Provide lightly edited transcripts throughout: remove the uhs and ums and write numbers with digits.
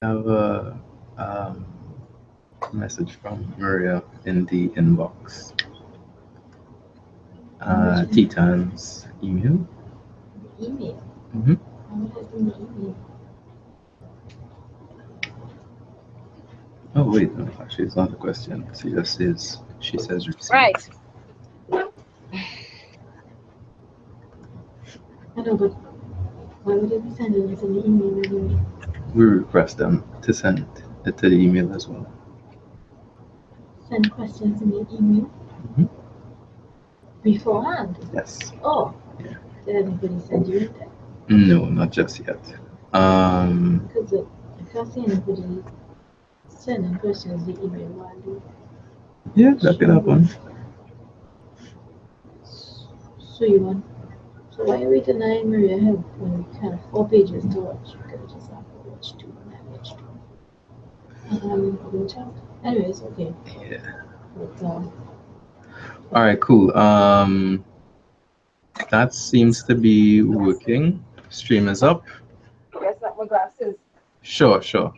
have a message from Maria in the inbox. TTAN's email. The email. Mm-hmm. What has been the email? Oh wait, no, actually, it's not a question. She just says she says receive. Right. I know, but why would they be sending us an email anyway? We request them to send it to the email as well. Send questions in the email Mm-hmm. beforehand. Yes. Oh, Yeah. did anybody send you that? No, not just yet. Because I can't see anybody sending questions the email while you. Yeah, that could happen. So you want. So why are we denying Maria help when we can have 4 pages to watch? We could have just have to watch two and then watch two. And having a good chat. Anyways, okay. Yeah. But, All right, cool. That seems to be working. Stream is up. Yes, that my glasses. Sure, sure.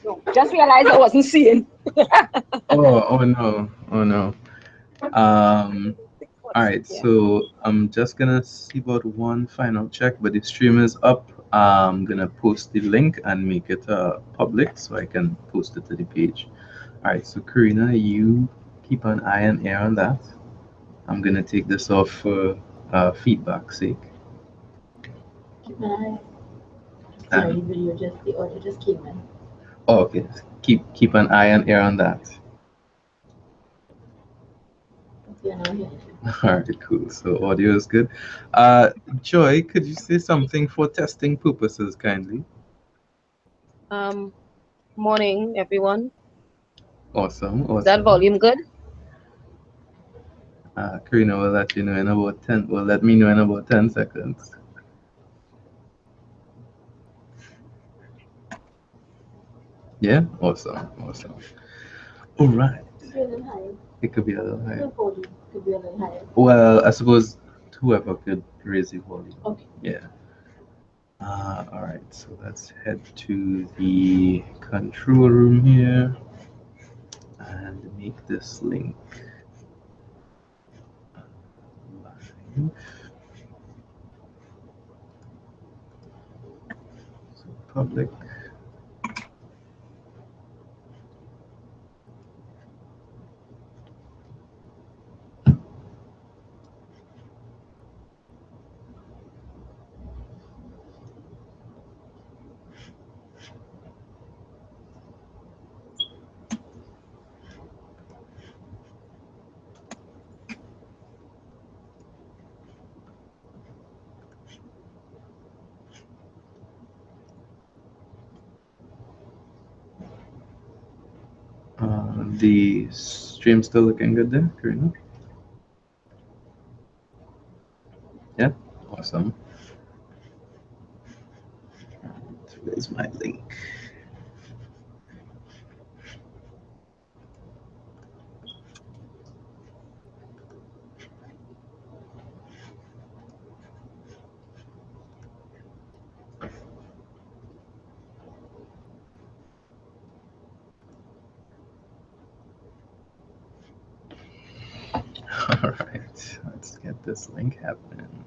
No, just realized I wasn't seeing. Oh no, oh no. All right, Yeah. so I'm just gonna see about one final check, but the stream is up. I'm gonna post the link and make it public so I can post it to the page. All right, so Karina, you keep an eye and ear on that. I'm gonna take this off for feedback's sake. keep an eye. Sorry, And the video just, the audio just came in. oh, okay, keep an eye and ear on that. Okay, now I hear you. All right, cool. So audio is good. Joy, could you say something for testing purposes, kindly? Um, Morning, everyone. Awesome, Is that awesome. volume good? Karina will let you know in about 10. Will let me know in about 10 seconds. Yeah, awesome, awesome. All right, Could be a little higher. it could be a little higher. Still volume. Could be a little higher. Well, I suppose whoever could raise the volume. Okay. Yeah. All right, so let's head to the control room here and make this link live. So public. The stream still looking good there, Karina? Yeah, awesome. Where's my link? All right, let's get this link happening.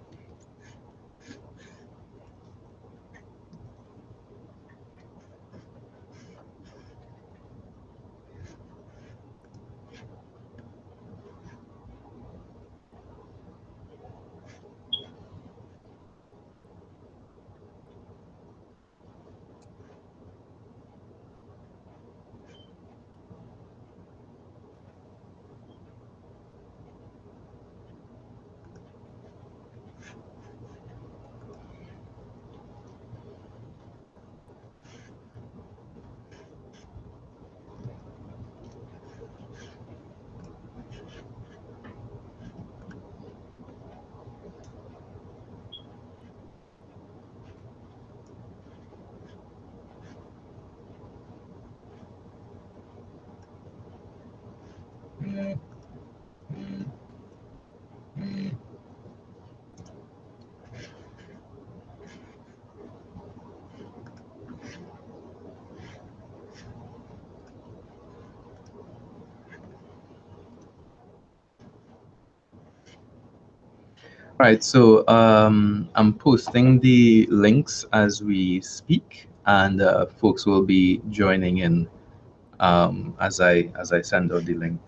Right, so I'm posting the links as we speak, and folks will be joining in as I send out the link.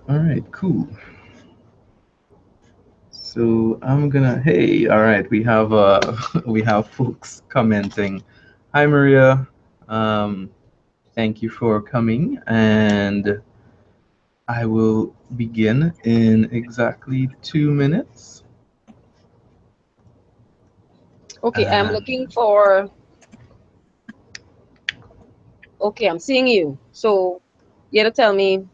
All right, cool. So I'm gonna. Hey, all right, we have we have folks commenting. Hi, Maria. Um, thank you for coming, and I will begin in exactly 2 minutes. Okay, I'm Uh, looking for. Okay, I'm seeing you. So you have to tell me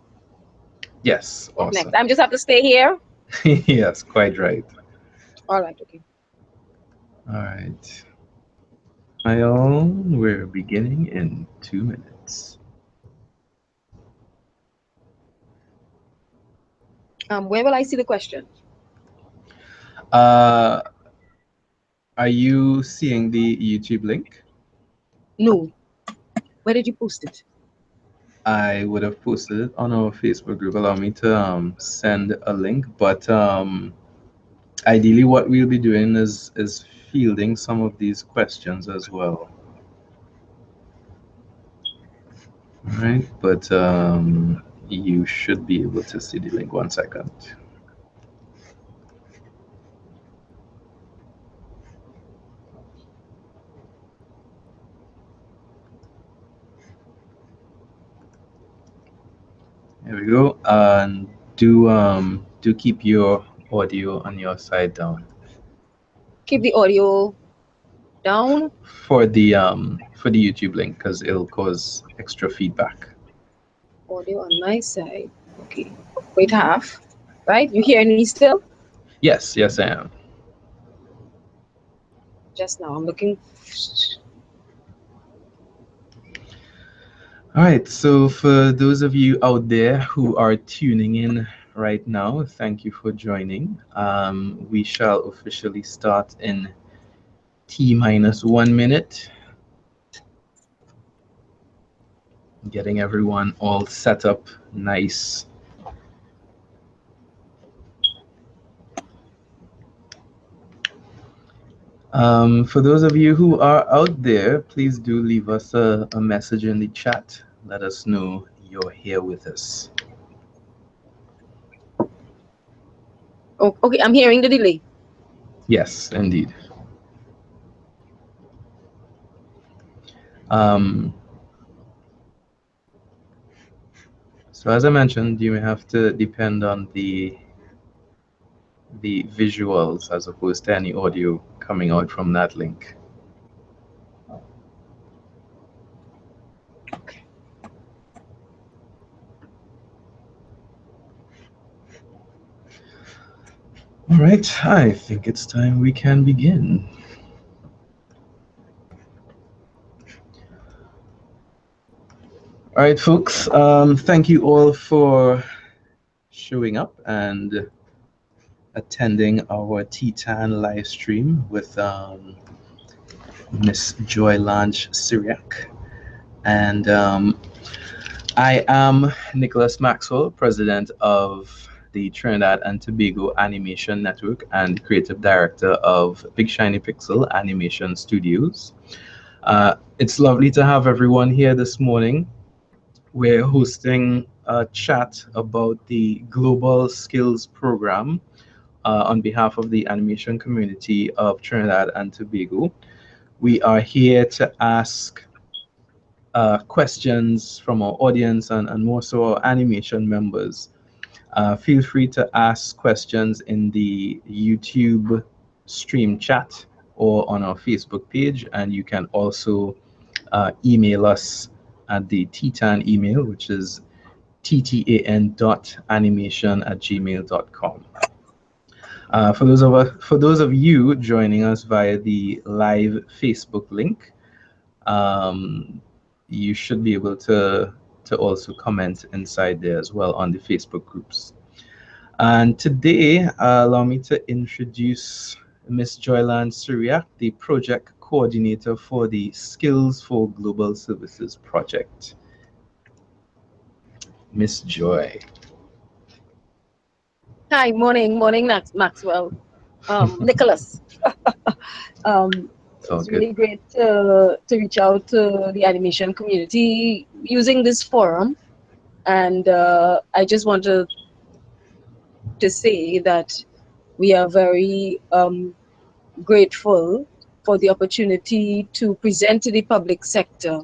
yes, what next. awesome. I'm just have to stay here. Yes, quite right. All right. Okay. All right. Hi all, we're beginning in 2 minutes. Where will I see the question? Uh, are you seeing the YouTube link? No. Where did you post it? I would have posted it on our Facebook group. Allow me to send a link, but ideally, what we'll be doing is fielding some of these questions as well. All right, but you should be able to see the link. 1 second. There we go. And do keep your audio on your side down Keep the audio down. for the YouTube link because it'll cause extra feedback. Audio on my side. Okay. Wait half. Right? You hear me still? Yes, yes, I am. Just now. I'm looking. All right. So for those of you out there who are tuning in right now, thank you for joining. We shall officially start in T minus 1 minute. Getting everyone all set up nice. For those of you who are out there, please do leave us a message in the chat. Let us know you're here with us. Oh, okay. I'm hearing the delay. Yes, indeed. Um, so as I mentioned, you may have to depend on the visuals as opposed to any audio coming out from that link. All right, I think it's time we can begin. All right, folks, thank you all for showing up and attending our TTAN live stream with Miss Joy Lange-Syriac. And I am Nicholas Maxwell, president of the Trinidad and Tobago Animation Network and creative director of Big Shiny Pixel Animation Studios. It's lovely to have everyone here this morning. We're hosting a chat about the Global Skills Program on behalf of the animation community of Trinidad and Tobago. We are here to ask questions from our audience and more so our animation members, feel free to ask questions in the YouTube stream chat or on our Facebook page, and you can also email us at the TTAN email, which is ttan.animation@gmail.com. For those of you joining us via the live Facebook link, um, you should be able to also comment inside there as well on the Facebook groups. And today, allow me to introduce Miss Lange-Syriac, the project coordinator for the Skills for Global Services project. Miss Joy. Hi, morning, Maxwell. Nicholas. It's all It's good. really great to reach out to the animation community using this forum. And I just want to say that we are very grateful for the opportunity to present to the public sector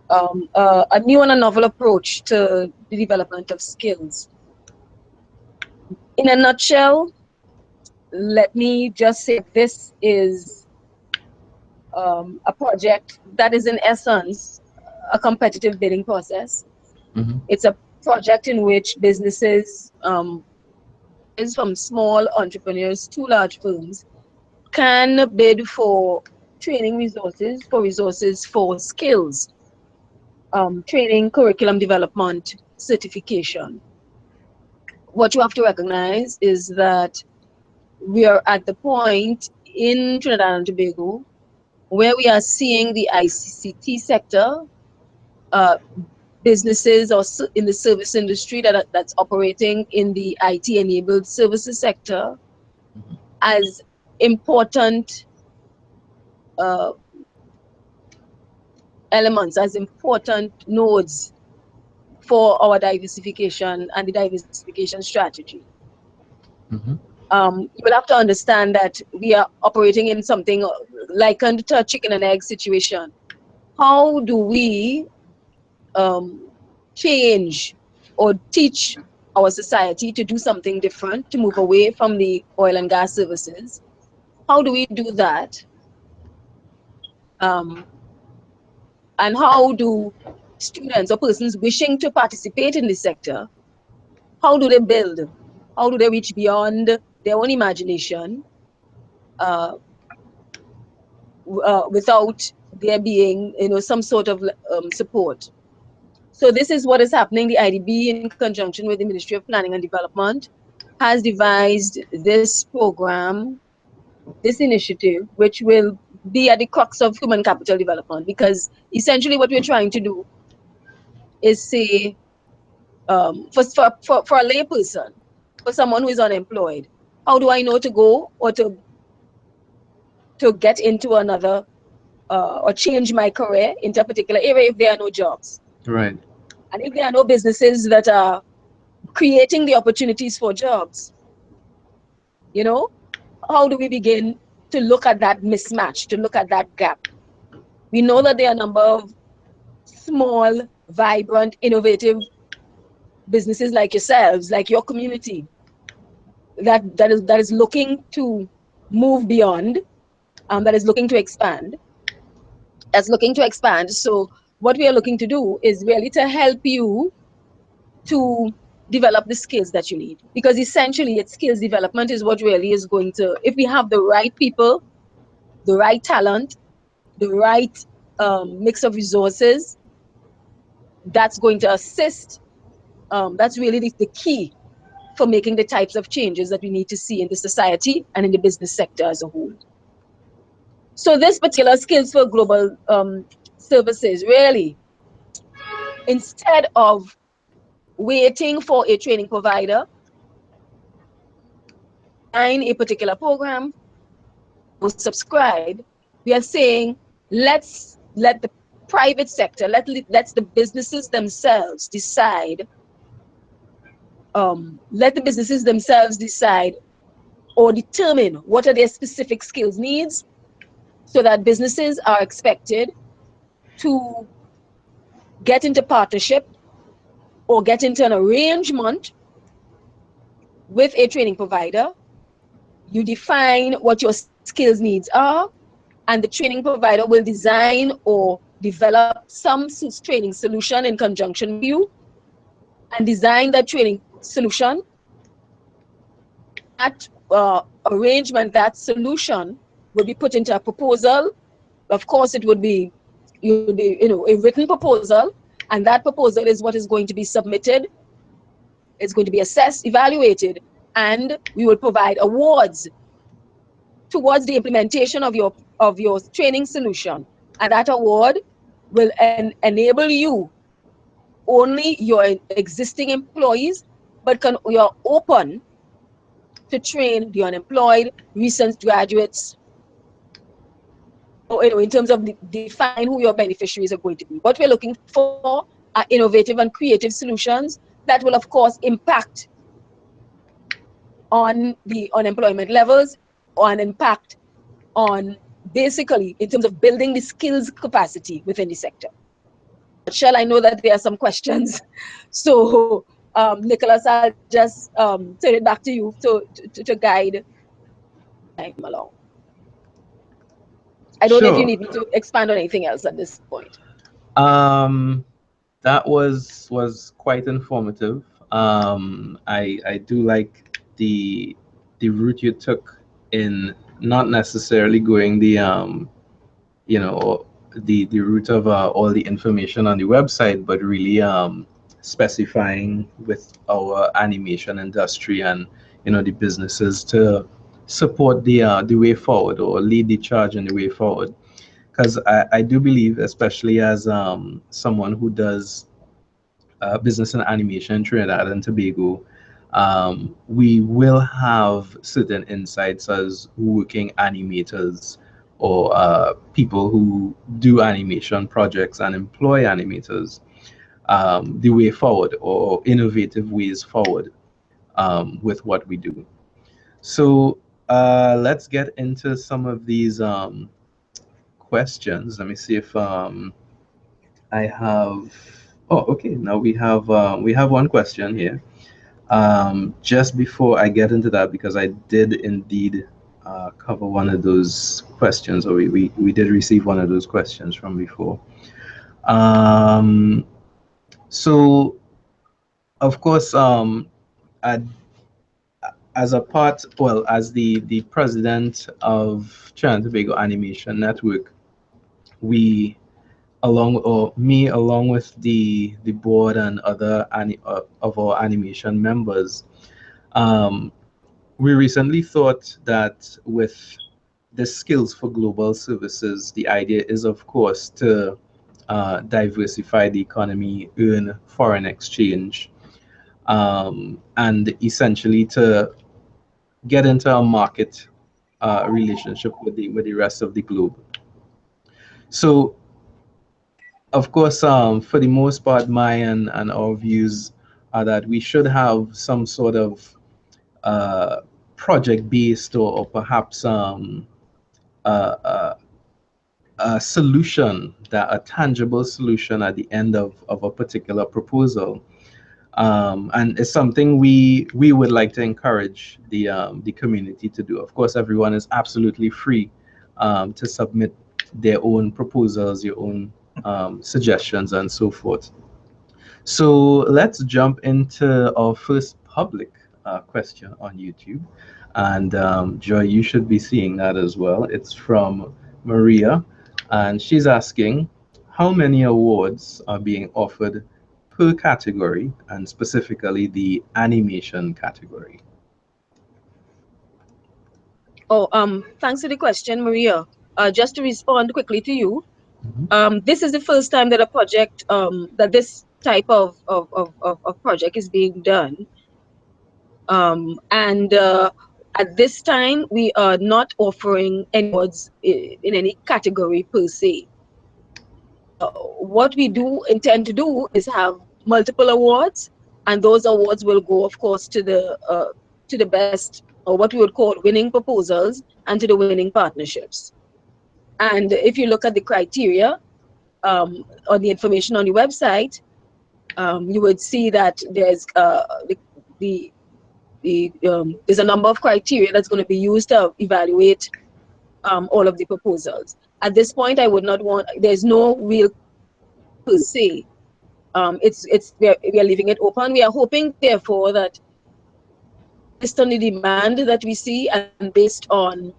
a new and a novel approach to the development of skills. In a nutshell, let me just say this is a project that is in essence a competitive bidding process. Mm-hmm. It's a project in which businesses is from small entrepreneurs to large firms can bid for training resources for skills, training, curriculum development, certification. What you have to recognize is that we are at the point in Trinidad and Tobago where we are seeing the ICT sector, uh, businesses or in the service industry that's operating in the IT-enabled services sector as important uh, elements, as important nodes for our diversification and the diversification strategy. Mm-hmm. You will have to understand that we are operating in something like a chicken and egg situation. How do we change or teach our society to do something different, to move away from the oil and gas services? How do we do that? Um, and how do students or persons wishing to participate in this sector, how do they build? How do they reach beyond their own imagination uh, without there being, some sort of support? So this is what is happening. The IDB, in conjunction with the Ministry of Planning and Development, has devised this program, this initiative, which will be at the crux of human capital development, because essentially what we're trying to do is say, for a lay person, for someone who is unemployed, how do I know to go or to get into another or change my career into a particular area if there are no jobs? Right. And if there are no businesses that are creating the opportunities for jobs, how do we begin to look at that mismatch, to look at that gap? We know that there are a number of small, vibrant, innovative businesses like yourselves, like your community, that is looking to move beyond, that is looking to expand, So what we are looking to do is really to help you to develop the skills that you need, because essentially it's skills development is what really is going to, if we have the right people, the right talent, the right mix of resources, that's going to assist. That's really the key for making the types of changes that we need to see in the society and in the business sector as a whole. So this particular Skills for Global Services, really, instead of waiting for a training provider in a particular program or subscribe, we are saying, let's let the private sector, let's the businesses themselves decide. Let the businesses themselves decide or determine what are their specific skills needs, so that businesses are expected to get into partnership or get into an arrangement with a training provider. You define what your skills needs are, and the training provider will design or develop some training solution in conjunction with you and design that training solution. That arrangement, that solution will be put into a proposal. Of course, it would be, a written proposal, and that proposal is what is going to be submitted. It's going to be assessed, evaluated, and we will provide awards towards the implementation of your training solution. And that award will enable you, only your existing employees, but you're open to train the unemployed, recent graduates, or, in terms of define who your beneficiaries are going to be. What we're looking for are innovative and creative solutions that will, of course, impact on the unemployment levels, or an impact on, basically, in terms of building the skills capacity within the sector. Shall I know that there are some questions? So, Nicholas, I'll just turn it back to you to guide time along. I don't know if you Sure. need me to expand on anything else at this point. That was quite informative. I do like the route you took in not necessarily going you know the route of all the information on the website, but really specifying with our animation industry and the businesses to support the way forward or lead the charge in the way forward. Because I do believe, especially as someone who does business and animation in Trinidad and Tobago, we will have certain insights as working animators or people who do animation projects and employ animators, the way forward or innovative ways forward with what we do. So let's get into some of these questions. Let me see if I have. Oh, okay. Now we have one question here. Just before I get into that, because I did indeed cover one of those questions, or we did receive one of those questions from before. Um, so, of course, I, as a part, well, as the president of Trinidad and Tobago Animation Network, we along with the board and other of our animation members, um, we recently thought that with the skills for global services, the idea is, of course, to diversify the economy, earn foreign exchange, and essentially to get into a market relationship with the rest of the globe. So, of course, for the most part, my and our views are that we should have some sort of uh, project-based or perhaps uh, uh, a solution, that a tangible solution at the end of a particular proposal. And it's something we would like to encourage the community to do. Of course, everyone is absolutely free to submit their own proposals, your own suggestions, and so forth. So let's jump into our first public question on YouTube. And Joy, you should be seeing that as well. It's from Maria, and she's asking how many awards are being offered per category, and specifically the animation category. Oh, thanks for the question, Maria. Just to respond quickly to you, Mhm. this is the first time that a project, that this type of project is being done. And at this time, we are not offering any awards in any category per se. What we do intend to do is have multiple awards, and those awards will go, of course, to the best, or what we would call winning proposals, and to the winning partnerships. And if you look at the criteria, on the information on the website, you would see that there's there's a number of criteria that's going to be used to evaluate all of the proposals. At this point, I would not want. There's no real per se. We are leaving it open. We are hoping, therefore, that based on the demand that we see and based on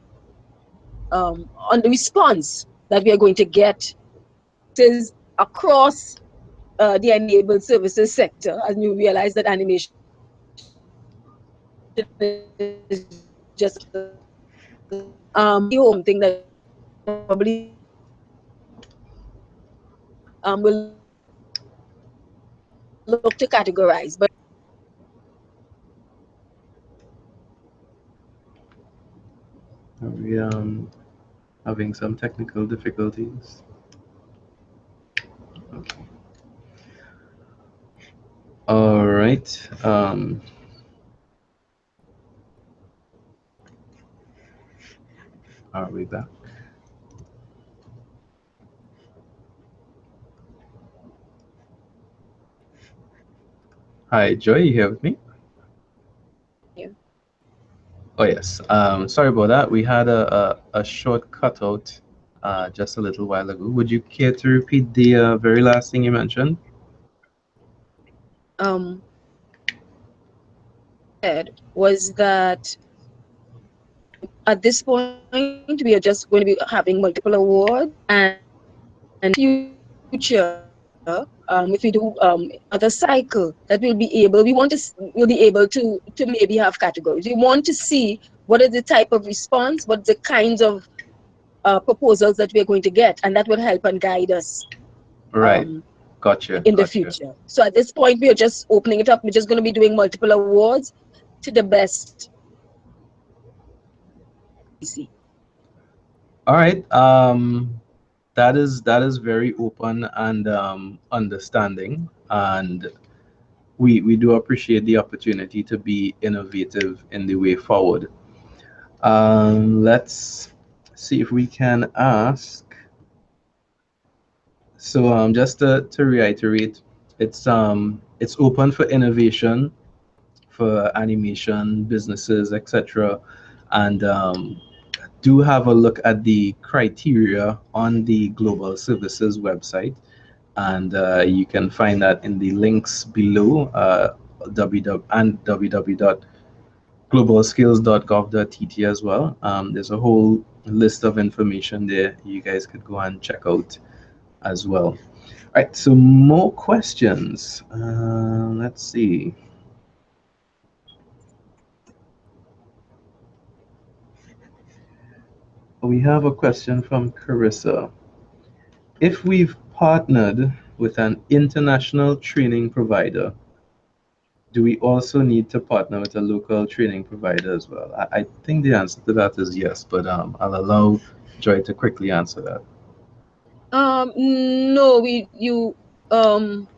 the response that we are going to get is across the enabled services sector, and you realize that animation is just the home thing that probably will look to categorize, but Are we having some technical difficulties? Okay. All right. Are we back? Hi, Joy, you here with me? yeah. Oh, yes. Sorry about that. We had a short cutout just a little while ago. Would you care to repeat the very last thing you mentioned? Said was that at this point we are just going to be having multiple awards, and future, if we do other cycle, that we'll be able to maybe have categories. We want to see what is the type of response, what the kinds of proposals that we're going to get, and that will help and guide us Right. um, Gotcha. in the Gotcha. future. So at this point, we are just opening it up. We're just going to be doing multiple awards to the best we see. All right. That is very open and understanding, and we do appreciate the opportunity to be innovative in the way forward. Let's see if we can ask. So just to reiterate, it's open for innovation for animation businesses, etc. And do have a look at the criteria on the Global Services website, and you can find that in the links below, www.globalskills.gov.tt as well. There's a whole list of information there you guys could go and check out as well. All right, so more questions. Let's see. We have a question from Carissa. If we've partnered with an international training provider, do we also need to partner with a local training provider as well? I think the answer to that is yes, but I'll allow Joy to quickly answer that. No, um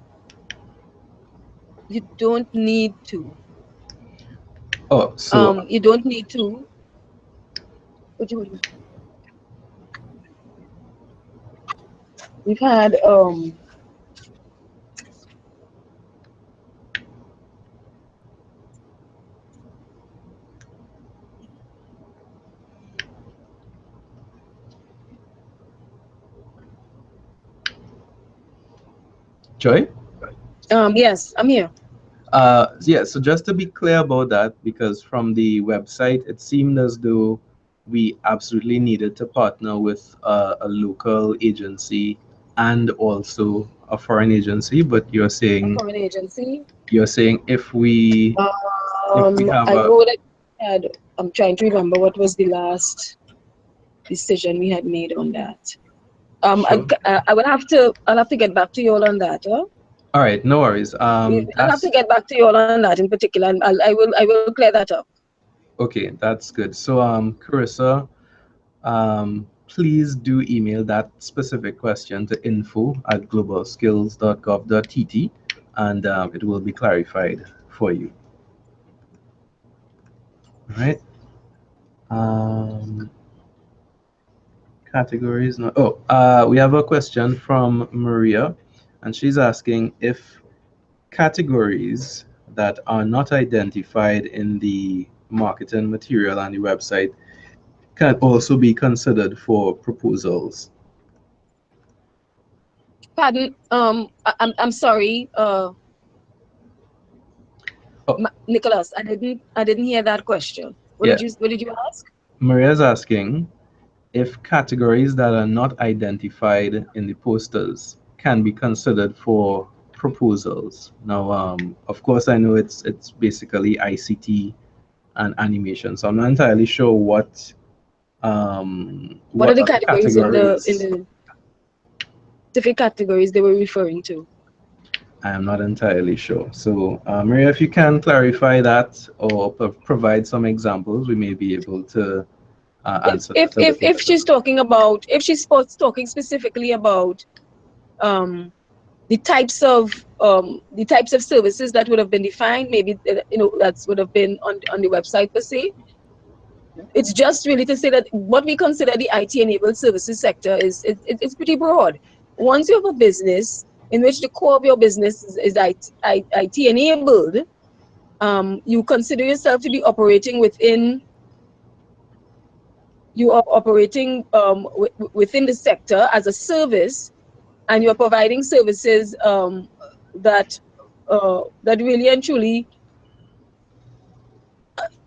you don't need to. Oh, so You don't need to. What do you, we've had Joy? yes, I'm here. Yeah, so just to be clear about that, because from the website, it seemed as though we absolutely needed to partner with a local agency and also a foreign agency. But A foreign agency. you're saying if we have I a know that we had. I'm trying to remember what was the last decision we had made on that. sure. I will have to. I'll have to get back to you all on that. Huh? All right, no worries. I'll have to That's get back to you all on that in particular, and I will clear that up. okay. That's good. So, Carissa, please do email that specific question to info@globalskills.gov.tt, and it will be clarified for you. All right. Um, Categories. No. Oh, we have a question from Maria, and she's asking if categories that are not identified in the marketing material on the website can also be considered for proposals. Pardon, I'm sorry, Oh, Nicholas, I didn't hear that question. yeah. What did you ask? Maria's asking if categories that are not identified in the posters can be considered for proposals. Now, of course, I know it's basically ICT and animation, so I'm not entirely sure What are what the are the categories in categories. the specific categories they were referring to? I am not entirely sure. So, Maria, if you can clarify that or provide some examples, we may be able to answer that a little If better. she's talking about, if she's talking specifically about um, the types of services that would have been defined, maybe that's would have been on the website per se. It's just really to say that what we consider the IT enabled services sector is it's pretty broad. Once you have a business in which the core of your business is IT enabled, you consider yourself to be operating within you are operating within the sector as a service, and you're providing services that that really and truly,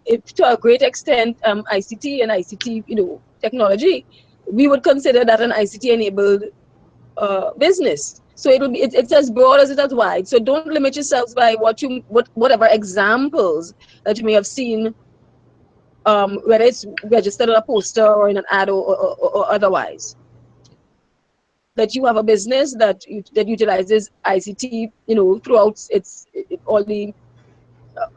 if to a great extent, ICT and ICT, technology, we would consider that an ICT enabled business. So it will be it's as broad as it is wide. So don't limit yourselves by whatever examples that you may have seen, whether it's registered on a poster or in an ad or otherwise. That you have a business that utilizes ICT, throughout all the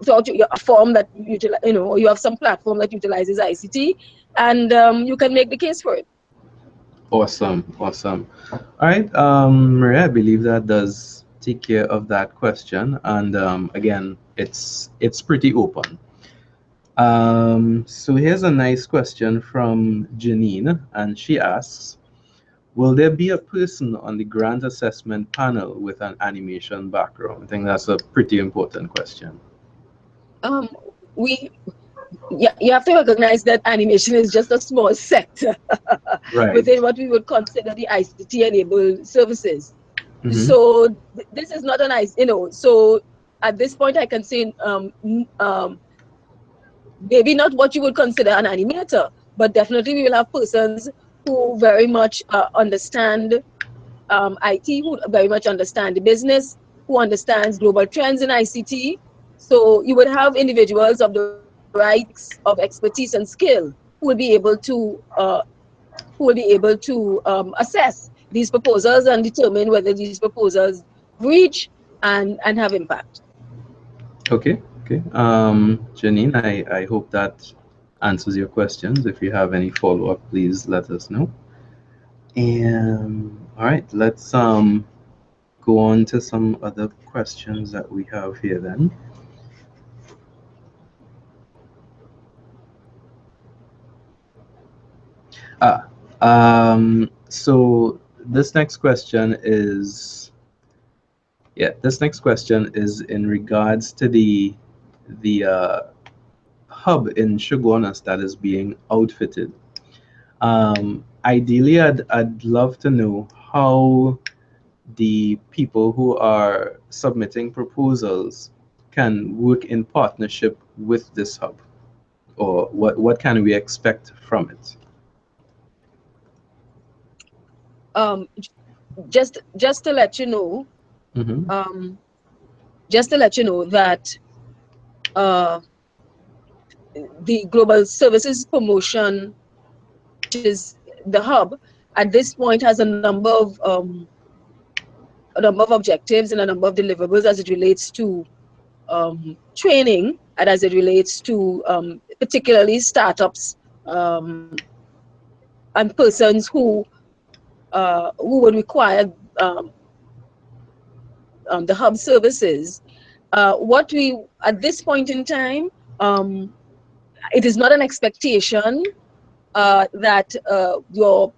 throughout a form that or you have some platform that utilizes ICT, and you can make the case for it. Awesome, awesome. All right, Maria, I believe that does take care of that question. And again, it's pretty open. So here's a nice question from Janine, and she asks, will there be a person on the grant assessment panel with an animation background? I think that's a pretty important question. Um, we Yeah, you have to recognize that animation is just a small sector Right. within what we would consider the ICT enabled services. Mm-hmm. So this is not a nice, so at this point I can say maybe not what you would consider an animator, but definitely we will have persons who very much understand IT, who very much understand the business, who understands global trends in ICT. So you would have individuals of the right of expertise and skill who will be able to assess these proposals and determine whether these proposals reach and have impact. Okay, okay. Janine, I hope that answers your questions. If you have any follow-up, please let us know. And all right, let's go on to some other questions that we have here then. Ah, so this next question is, yeah, this next question is in regards to the hub in Shogunas that is being outfitted. Ideally, I'd love to know how the people who are submitting proposals can work in partnership with this hub, or what can we expect from it? Um, just to let you know, Mm-hmm. um, just to let you know that uh, the Global Services Promotion, which is the hub, at this point has a number of objectives and a number of deliverables as it relates to training and as it relates to particularly startups um, and persons who would require um, the hub services. What we at this point in time, it is not an expectation that your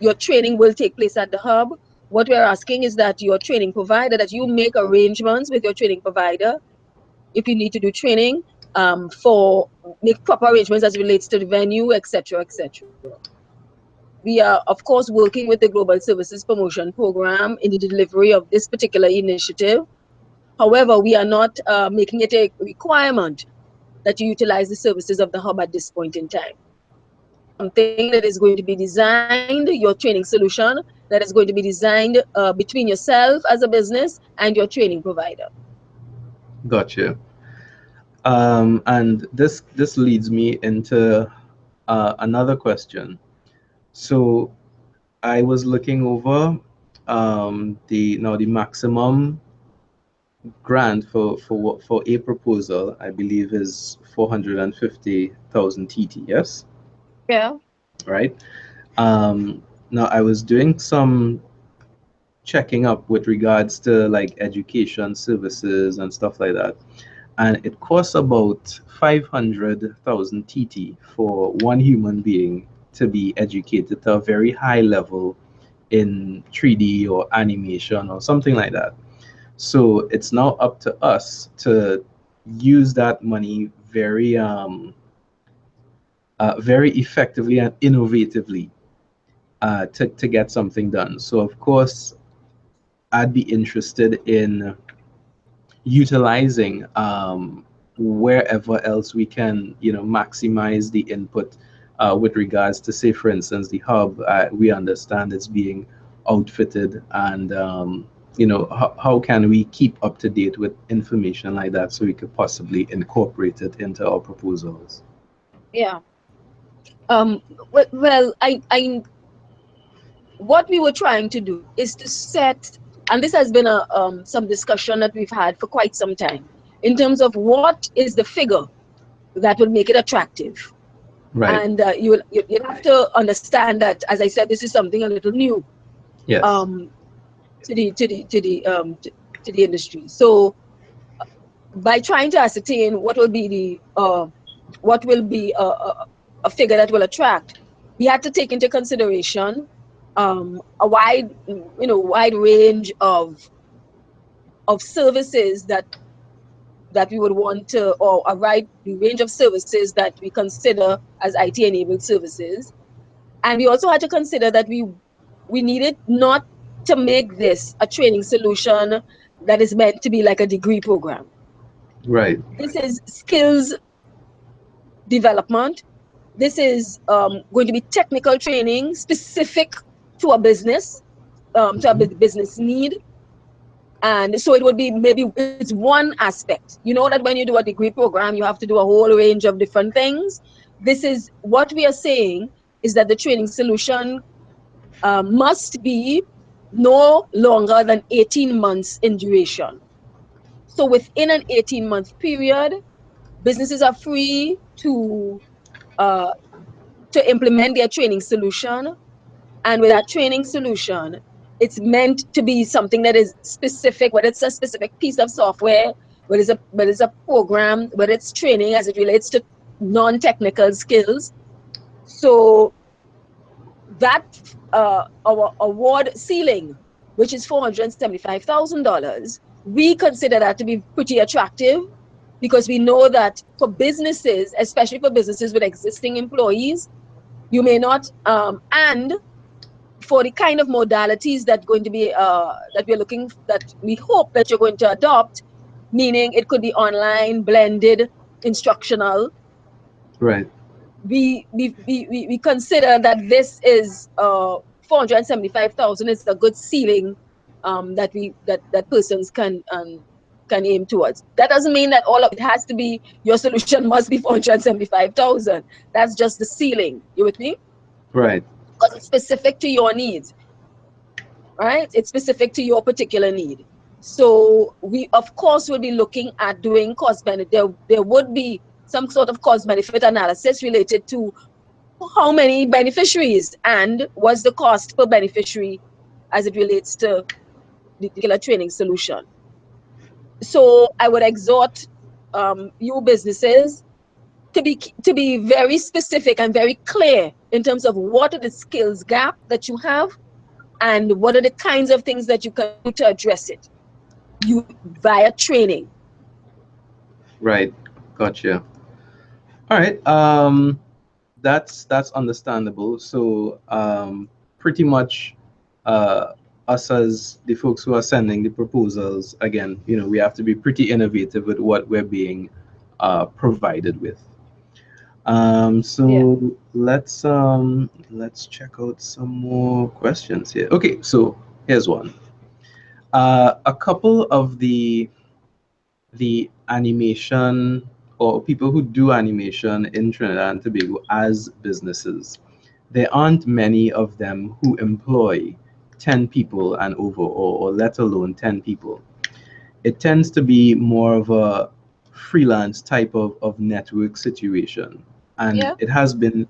your training will take place at the hub. What we're asking is that your training provider, that you make arrangements with your training provider if you need to do training, for make proper arrangements as it relates to the venue, etc., etc. We are, of course, working with the Global Services Promotion Program in the delivery of this particular initiative. However, we are not making it a requirement that you utilize the services of the hub at this point in time. Something that is going to be designed, your training solution, that is going to be designed between yourself as a business and your training provider. Gotcha. And this leads me into another question. So I was looking over the maximum grant for a proposal, I believe, is 450,000 TT. Yes, Yeah. right. Now I was doing some checking up with regards to like education services and stuff like that, and it costs about 500,000 TT for one human being to be educated to a very high level in 3D or animation or something like that. So it's now up to us to use that money very effectively and innovatively to get something done. So of course, I'd be interested in utilizing wherever else we can, maximize the input with regards to, say, for instance, the hub. We understand it's being outfitted, and how can we keep up to date with information like that so we could possibly incorporate it into our proposals. Yeah. Well, what we were trying to do is to set, and this has been some discussion that we've had for quite some time, in terms of what is the figure that will make it attractive. Right. And you have to understand that, as I said, this is something a little new Yes. To the industry. So by trying to ascertain what will be a figure that will attract, we had to take into consideration a wide range of services that we would want to, or a wide range of services that we consider as IT enabled services. And we also had to consider that we needed not to make this a training solution that is meant to be like a degree program. Right. This is skills development. This is going to be technical training specific to a business, to a business need. And so it would be, maybe it's one aspect. You know that when you do a degree program, you have to do a whole range of different things. This is what we are saying, is that the training solution must be no longer than 18 months in duration. So within an 18-month period, businesses are free uh, to implement their training solution. And with that training solution, it's meant to be something that is specific, whether it's a specific piece of software, whether it's a program, whether it's training as it relates to non-technical skills. So that our award ceiling, which is $475,000, we consider that to be pretty attractive, because we know that for businesses, especially for businesses with existing employees, you may not, and for the kind of modalities that going to be that we hope that you're going to adopt, meaning it could be online, blended, instructional. Right. We consider that this is 475,000 is a good ceiling that persons can aim towards. That doesn't mean that all of it has to be, your solution must be 475,000. That's just the ceiling. You with me? Right. Because it's specific to your needs, right? It's specific to your particular need. So we, of course, will be looking at doing cost benefit. There would be some sort of cost benefit analysis related to how many beneficiaries and what's the cost per beneficiary as it relates to the particular training solution. So I would exhort you businesses to be very specific and very clear in terms of what are the skills gap that you have and what are the kinds of things that you can do to address it you via training. Right. Gotcha. All right. That's understandable. So, pretty much, uh, us as the folks who are sending the proposals, again, we have to be pretty innovative with what we're being provided with. Yeah. So let's check out some more questions here. Okay, so here's one. A couple of the animation or people who do animation in Trinidad and Tobago as businesses, there aren't many of them who employ 10 people and over, or let alone 10 people. It tends to be more of a freelance type of network situation, and Yeah. it has been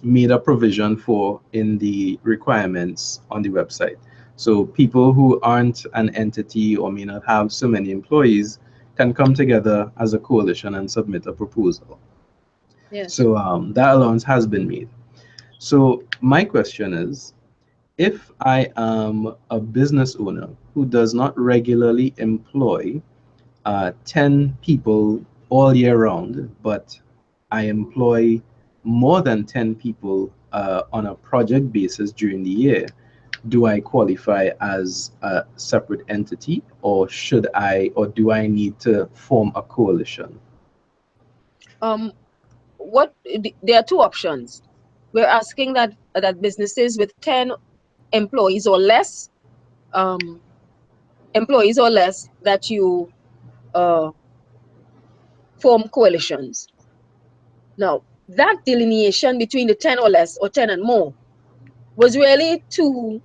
made a provision for in the requirements on the website. So people who aren't an entity or may not have so many employees can come together as a coalition and submit a proposal. Yes. So that allowance has been made. So my question is, if I am a business owner who does not regularly employ 10 people all year round, but I employ more than 10 people on a project basis during the year, do I qualify as a separate entity, or do I need to form a coalition? um there are two options. We're asking that businesses with 10 employees or less, um that you uh form coalitions. Now, that delineation between the 10 or less or 10 and more was really to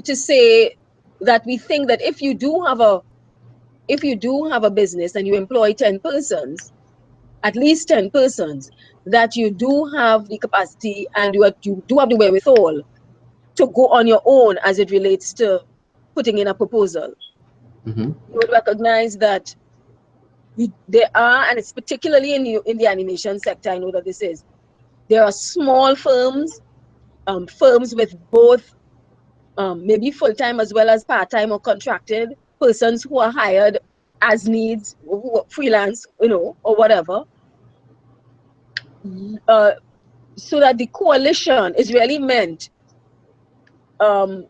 say that we think that if you do have a business and you employ 10 persons, at least 10 persons, that you do have the capacity and you do have the wherewithal to go on your own as it relates to putting in a proposal. Hmm. You would recognize that there are, and it's particularly in the animation sector, I know that this is, there are small firms, firms with both maybe full-time as well as part-time or contracted persons who are hired as needs, freelance, or whatever, uh, so that the coalition is really meant um,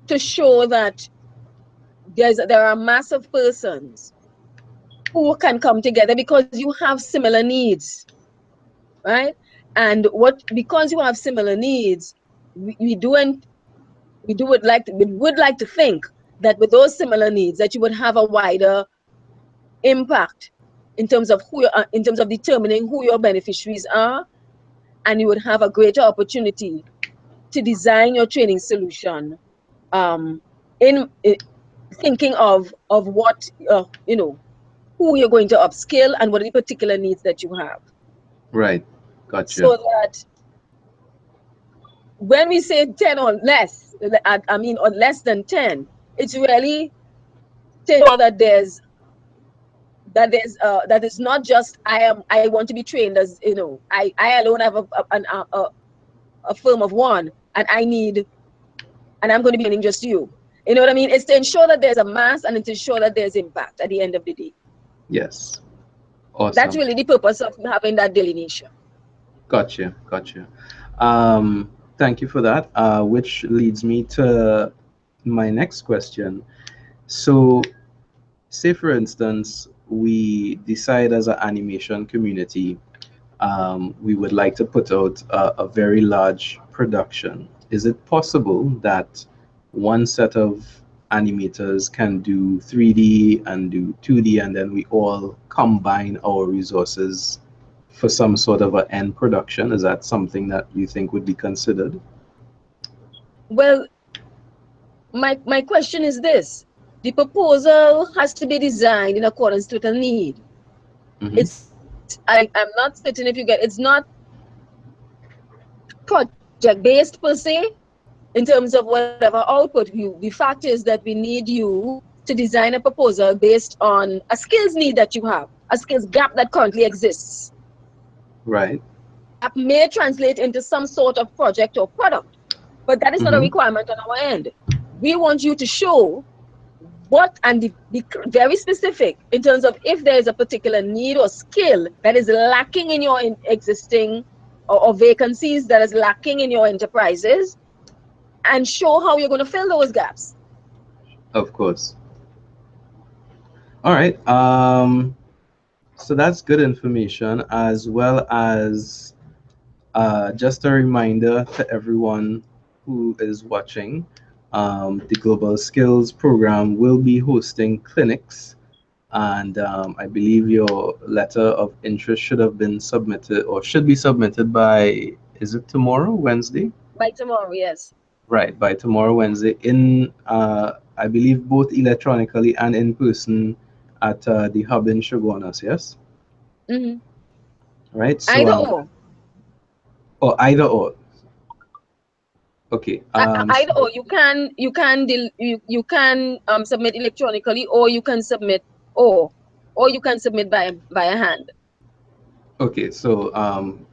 to show that there are massive persons who can come together because you have similar needs, right? And because you have similar needs, we do and we would like to think that with those similar needs that you would have a wider impact in terms of in terms of determining who your beneficiaries are, and you would have a greater opportunity to design your training solution um, in thinking of what who you're going to upskill and what are the particular needs that you have, Right. Gotcha. so that when we say 10 or less, I mean or less than 10, it's really to ensure that it's not just I want to be trained as I alone have a firm of one, and I'm going to be training just you. You know what I mean? It's to ensure that there's a mass and to ensure that there's impact at the end of the day. Yes. That's Awesome. really the purpose of having that delineation. Gotcha. Gotcha. Thank you for that. Which leads me to my next question. So, say for instance, we decide as an animation community, we would like to put out a very large production. Is it possible that one set of animators can do 3D and do 2D, and then we all combine our resources for some sort of an end production? Is that something that you think would be considered? Well, my question is this: the proposal has to be designed in accordance with a need. Hmm. I'm not certain if you get, it's not project based per se in terms of whatever output you. The fact is that we need you to design a proposal based on a skills need that you have. a skills gap that currently exists. Right. That may translate into some sort of project or product, but that is not a Mm-hmm. requirement on our end. We want you to show what and be very specific in terms of if there is a particular need or skill that is lacking in your existing or vacancies that is lacking in your enterprises, and show how you're going to fill those gaps. Of course. All right. So that's good information, as well as just a reminder to everyone who is watching. The Global Skills Program will be hosting clinics, and I believe your letter of interest should have been submitted or should be submitted by, is it tomorrow, Wednesday? By tomorrow, yes. Right, by tomorrow, Wednesday, in I believe both electronically and in person at the hub in Shogunas, yes? Mm-hmm. Right, so Either or. or either or. Okay. Either or. You can submit electronically, or you can submit or you can submit by hand. Okay, so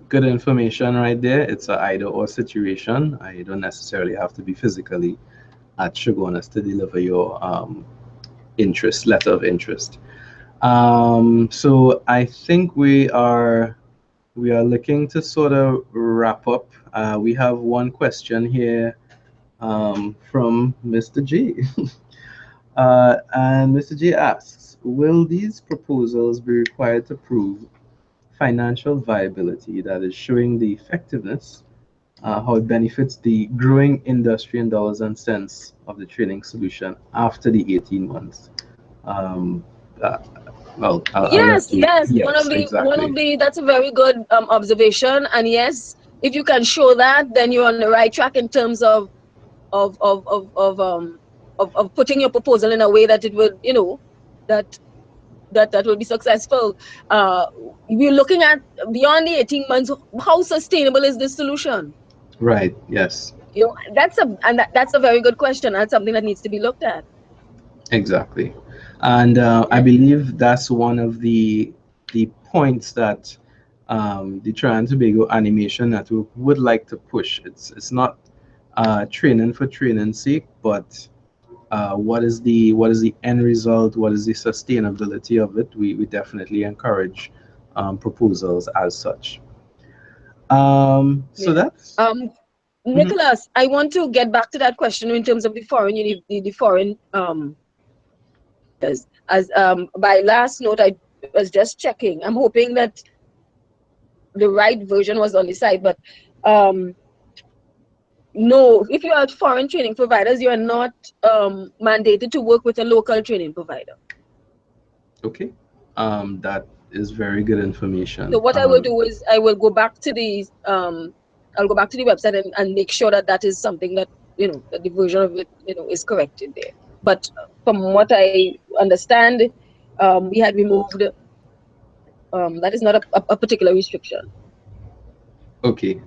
good information right there. It's a either or situation. I don't necessarily have to be physically at Shogunas to deliver your interest letter of interest. So I think we are looking to sort of wrap up. We have one question here from Mr. G. And Mr. J asks, will these proposals be required to prove financial viability, that is showing the effectiveness, how it benefits the growing industry in dollars and cents of the training solution after the 18 months? Um, uh, well, I'll Yes, let you. yes. Yes, One exactly. of the that's a very good observation. And yes, if you can show that, then you're on the right track in terms of of of of um of putting your proposal in a way that it would, that that will be successful. Uh, we're looking at beyond the 18 months. How sustainable is this solution? Right, yes. That's a very good question. That's something that needs to be looked at. Exactly. And I Yeah. believe that's one of the points that the Trinidad and Tobago Animation Network would like to push. It's not training for training's sake, but what is the end result? What is the sustainability of it? We definitely encourage proposals as such. So Yeah. that's mhm. Nicholas, I want to get back to that question in terms of the foreign the foreign as by last note I was just checking. I'm hoping that the right version was on the site, but um no, if you are foreign training providers, you are not mandated to work with a local training provider. Okay. That is very good information. So what I will do is I will go back to the I'll go back to the website and make sure that that is something that that the version of it is corrected there. But from what I understand, we had removed that is not a particular restriction. Okay.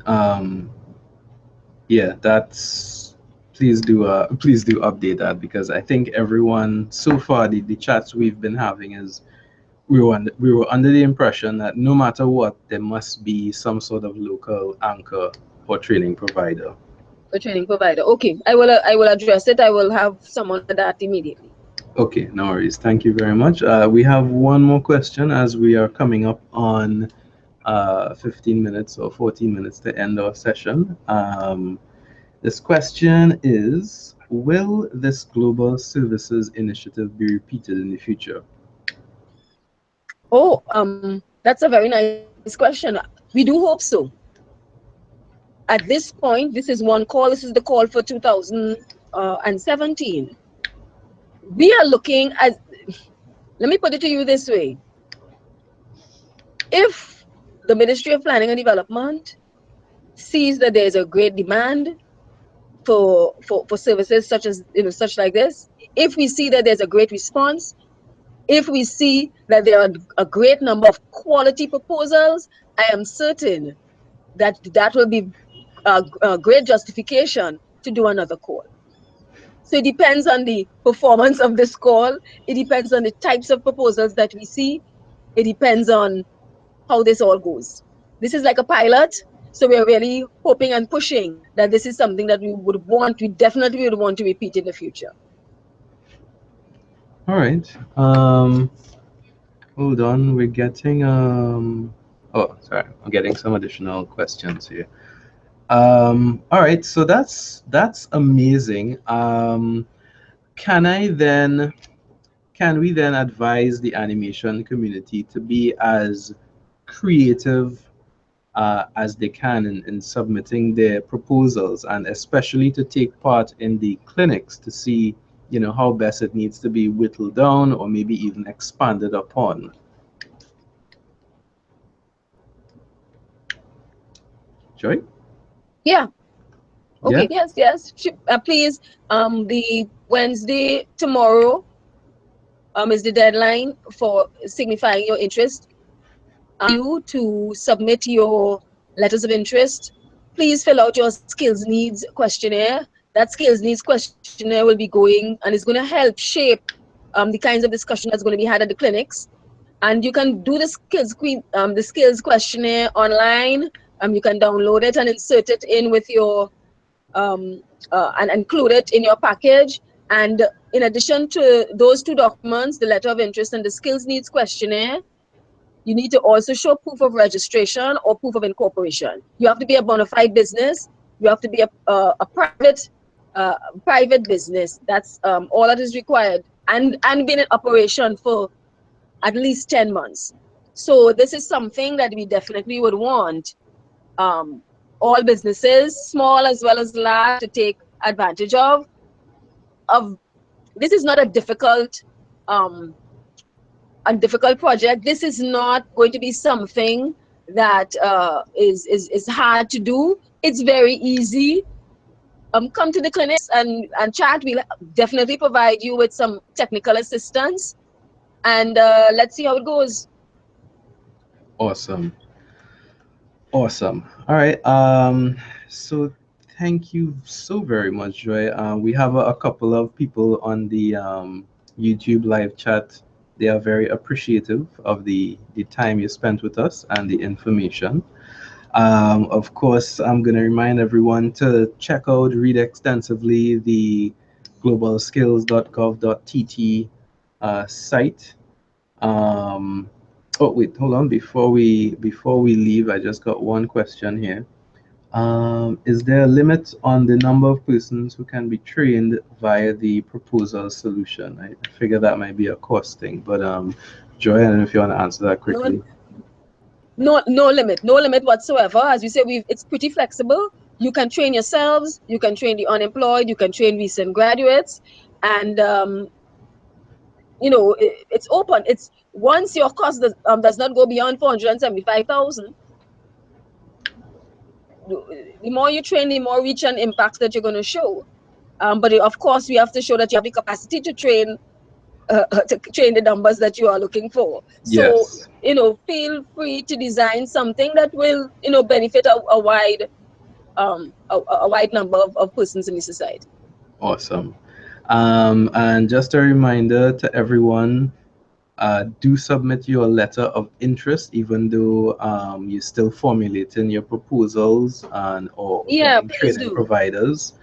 Yeah, that's please do update that, because I think everyone so far, the chats we've been having is we were under the impression that no matter what, there must be some sort of local anchor or training provider. A training provider. Okay, I will address it. I will have someone at that immediately. Okay, no worries. Thank you very much. We have one more question as we are coming up on 15 minutes or 14 minutes to end our session. This question is, will this global services initiative be repeated in the future? Oh, that's a very nice question. We do hope so. At this point, this is one call. This is the call for 2017. We are looking at. Let me put it to you this way: if the Ministry of Planning and Development sees that there is a great demand for services such as such like this, if we see that there's a great response, if we see that there are a great number of quality proposals, I am certain that that will be a great justification to do another call. So it depends on the performance of this call. It depends on the types of proposals that we see. it depends on how this all goes. This is like a pilot, so we're really hoping and pushing that this is something that we definitely would want to repeat in the future. All right. Hold on. We're getting Oh, sorry. I'm getting some additional questions here. All right. So that's amazing. Can I then can we then advise the animation community to be as creative as they can in submitting their proposals, and especially to take part in the clinics to see, how best it needs to be whittled down or maybe even expanded upon? Joy? Yeah. Yeah. Okay. Yes. Please. The Wednesday tomorrow is the deadline for signifying your interest. You to submit your letters of interest. Please fill out your skills needs questionnaire. That skills needs questionnaire will be going and is going to help shape the kinds of discussion that's going to be had at the clinics. And you can do the skills questionnaire online. You can download it and insert it in with your and include it in your package. And in addition to those two documents, the letter of interest and the skills needs questionnaire, you need to also show proof of registration or proof of incorporation. You have to be a bona fide business. You have to be a private business. That's all that is required, and been in operation for at least 10 months. So this is something that we definitely would want um, all businesses, small as well as large, to take advantage of. This is not um, a difficult project. This is not going to be something that is hard to do. It's very easy. Come to the clinics and chat. We'll definitely provide you with some technical assistance, and let's see how it goes. Awesome. Awesome. All right. So thank you so very much, Joy. We have a couple of people on the YouTube live chat. They are very appreciative of the time you spent with us and the information. Of course, I'm going to remind everyone to check out, read extensively the globalskills.gov.tt site. Um, oh wait, hold on. Before we leave, I just got one question here. Is there a limit on the number of persons who can be trained via the proposal solution? I figure that might be a cost thing, but Joy, I don't know if you want to answer that No, quickly. no limit whatsoever. As we say, it's pretty flexible. You can train yourselves, you can train the unemployed, you can train recent graduates, and it's open. It's once your cost does not go beyond 475,000. The more you train, the more reach and impact that you're going to show. But of course, we have to show that you have the capacity to train the numbers that you are looking for. So, Yes. feel free to design something that will, benefit a wide number of persons in the society. Awesome. And just a reminder to everyone, do submit your letter of interest, even though you're still formulating your proposals and or Yeah, getting please training do. providers.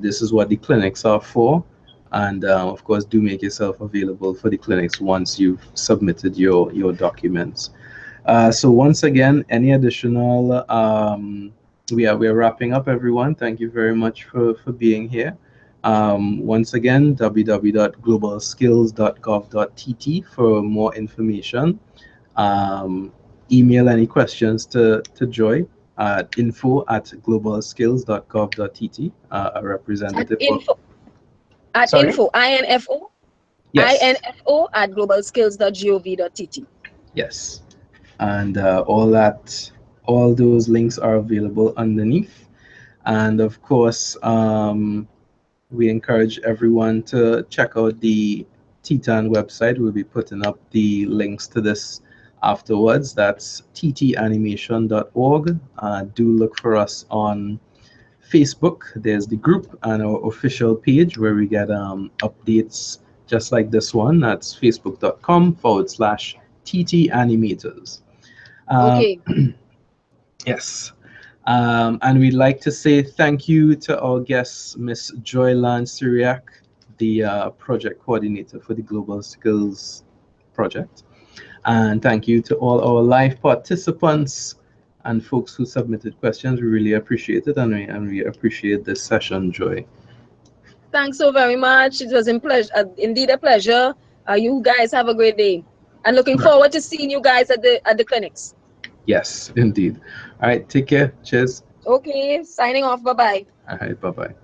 This is what the clinics are for. And of course, do make yourself available for the clinics once you've submitted your documents. So once again, any additional, we are wrapping up, everyone. Thank you very much for being here. Once again, www.globalskills.gov.tt for more information. Um, Email any questions to Joy at info@globalskills.gov.tt. A At representative of, info, at sorry? info, info, Yes. info at globalskills.gov.tt. Yes. And all those links are available underneath. And of course, we encourage everyone to check out the TTAN website. We'll be putting up the links to this afterwards. That's ttanimation.org. Do look for us on Facebook. There's the group and our official page where we get updates just like this one. That's facebook.com/TTAN TT animators. Um, Okay. yes. And we'd like to say thank you to our guest, Miss Joy Lange-Syriac, the project coordinator for the Global Skills Project. And thank you to all our live participants and folks who submitted questions. We really appreciate it, and we appreciate this session, Joy. Thanks so very much. It was indeed a pleasure. You guys have a great day, and looking Right. forward to seeing you guys at the clinics. Yes, indeed. All right, take care. Cheers. Okay, signing off. Bye bye. All right, bye bye.